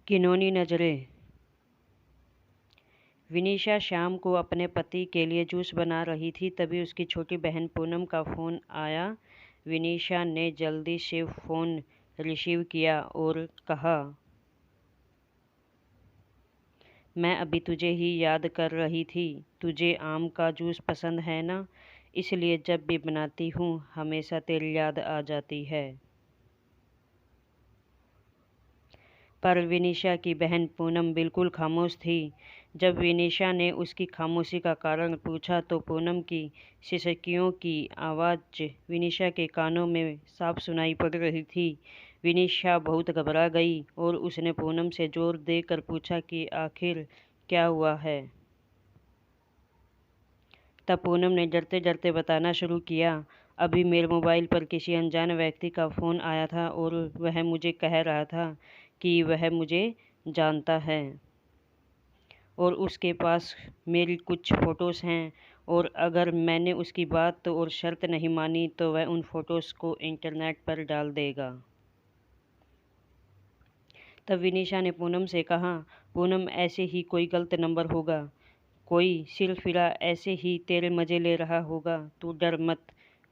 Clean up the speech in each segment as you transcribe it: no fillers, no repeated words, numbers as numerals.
घिनौनी नज़रें। विनीशा शाम को अपने पति के लिए जूस बना रही थी, तभी उसकी छोटी बहन पूनम का फ़ोन आया। विनीशा ने जल्दी से फ़ोन रिसीव किया और कहा, मैं अभी तुझे ही याद कर रही थी। तुझे आम का जूस पसंद है ना? इसलिए जब भी बनाती हूँ हमेशा तेरी याद आ जाती है। पर विनीशा की बहन पूनम बिल्कुल खामोश थी। जब विनीशा ने उसकी खामोशी का कारण पूछा तो पूनम की सिसकियों की आवाज़ विनीशा के कानों में साफ सुनाई पड़ रही थी। विनीशा बहुत घबरा गई और उसने पूनम से जोर देकर पूछा कि आखिर क्या हुआ है। तब पूनम ने डरते डरते बताना शुरू किया, अभी मेरे मोबाइल पर किसी अनजान व्यक्ति का फ़ोन आया था और वह मुझे कह रहा था कि वह मुझे जानता है और उसके पास मेरी कुछ फ़ोटोज़ हैं और अगर मैंने उसकी बात और शर्त नहीं मानी तो वह उन फ़ोटोज़ को इंटरनेट पर डाल देगा। तब विनीशा ने पूनम से कहा, पूनम ऐसे ही कोई गलत नंबर होगा, कोई सिरफिरा ऐसे ही तेरे मज़े ले रहा होगा, तू डर मत,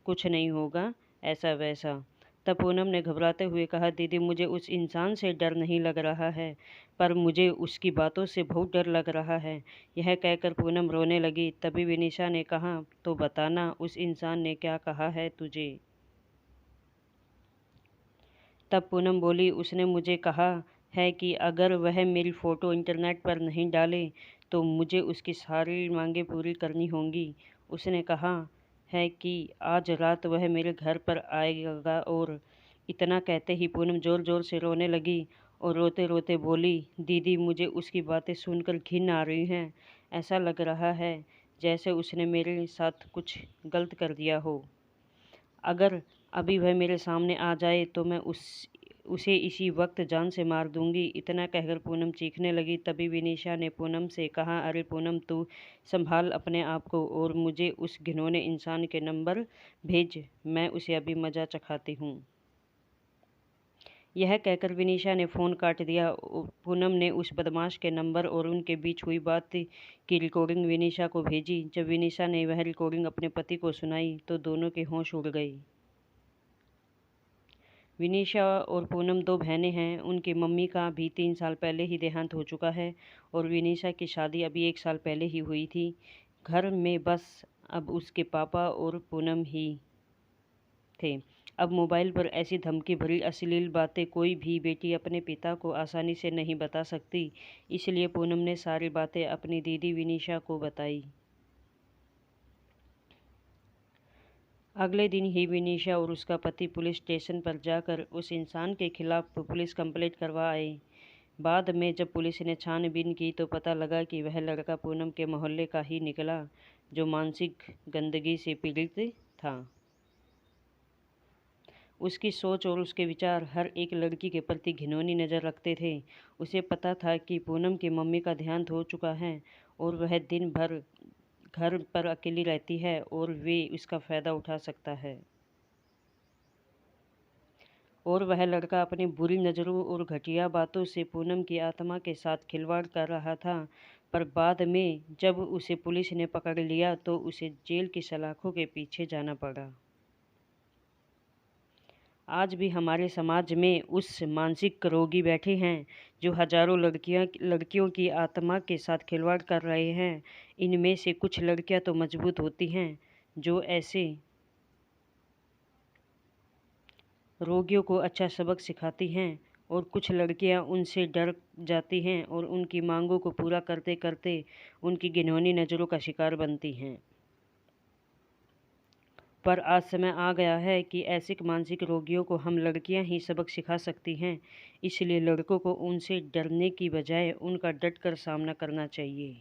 कुछ नहीं होगा ऐसा वैसा। तब पूनम ने घबराते हुए कहा, दीदी मुझे उस इंसान से डर नहीं लग रहा है, पर मुझे उसकी बातों से बहुत डर लग रहा है। यह कहकर पूनम रोने लगी। तभी विनीशा ने कहा, तो बताना उस इंसान ने क्या कहा है तुझे? तब पूनम बोली, उसने मुझे कहा है कि अगर वह मेरी फ़ोटो इंटरनेट पर नहीं डाले तो मुझे उसकी सारी मांगें पूरी करनी होंगी। उसने कहा है कि आज रात वह मेरे घर पर आएगा। और इतना कहते ही पूनम ज़ोर ज़ोर से रोने लगी और रोते रोते बोली, दीदी मुझे उसकी बातें सुनकर घिन आ रही हैं। ऐसा लग रहा है जैसे उसने मेरे साथ कुछ गलत कर दिया हो। अगर अभी वह मेरे सामने आ जाए तो मैं उसे इसी वक्त जान से मार दूंगी। इतना कहकर पूनम चीखने लगी। तभी विनीशा ने पूनम से कहा, अरे पूनम तू संभाल अपने आप को और मुझे उस घिनौने इंसान के नंबर भेज, मैं उसे अभी मज़ा चखाती हूँ। यह कहकर विनीशा ने फ़ोन काट दिया। पूनम ने उस बदमाश के नंबर और उनके बीच हुई बात की रिकॉर्डिंग विनीशा को भेजी। जब विनीशा ने वह रिकॉर्डिंग अपने पति को सुनाई तो दोनों के होश उड़ गए। विनीशा और पूनम दो बहनें हैं। उनकी मम्मी का भी 3 साल पहले ही देहांत हो चुका है और विनीशा की शादी अभी 1 साल पहले ही हुई थी। घर में बस अब उसके पापा और पूनम ही थे। अब मोबाइल पर ऐसी धमकी भरी अश्लील बातें कोई भी बेटी अपने पिता को आसानी से नहीं बता सकती। इसलिए पूनम ने सारी बातें अपनी दीदी विनीशा को बताई। अगले दिन ही विनीशा और उसका पति पुलिस स्टेशन पर जाकर उस इंसान के खिलाफ पुलिस कंप्लेंट करवा आए। बाद में जब पुलिस ने छानबीन की तो पता लगा कि वह लड़का पूनम के मोहल्ले का ही निकला, जो मानसिक गंदगी से पीड़ित था। उसकी सोच और उसके विचार हर एक लड़की के प्रति घिनौनी नज़र रखते थे। उसे पता था कि पूनम की मम्मी का देहांत हो चुका है और वह दिन भर घर पर अकेली रहती है और वे उसका फ़ायदा उठा सकता है। और वह लड़का अपनी बुरी नज़रों और घटिया बातों से पूनम की आत्मा के साथ खिलवाड़ कर रहा था। पर बाद में जब उसे पुलिस ने पकड़ लिया तो उसे जेल की सलाखों के पीछे जाना पड़ा। आज भी हमारे समाज में उस मानसिक रोगी बैठे हैं जो हजारों लड़कियों की आत्मा के साथ खिलवाड़ कर रहे हैं। इनमें से कुछ लड़कियां तो मजबूत होती हैं जो ऐसे रोगियों को अच्छा सबक सिखाती हैं और कुछ लड़कियां उनसे डर जाती हैं और उनकी मांगों को पूरा करते करते उनकी घिनौनी नज़रों का शिकार बनती हैं। पर आज समय आ गया है कि ऐसे मानसिक रोगियों को हम लड़कियां ही सबक सिखा सकती हैं। इसलिए लड़कों को उनसे डरने की बजाय उनका डटकर सामना करना चाहिए।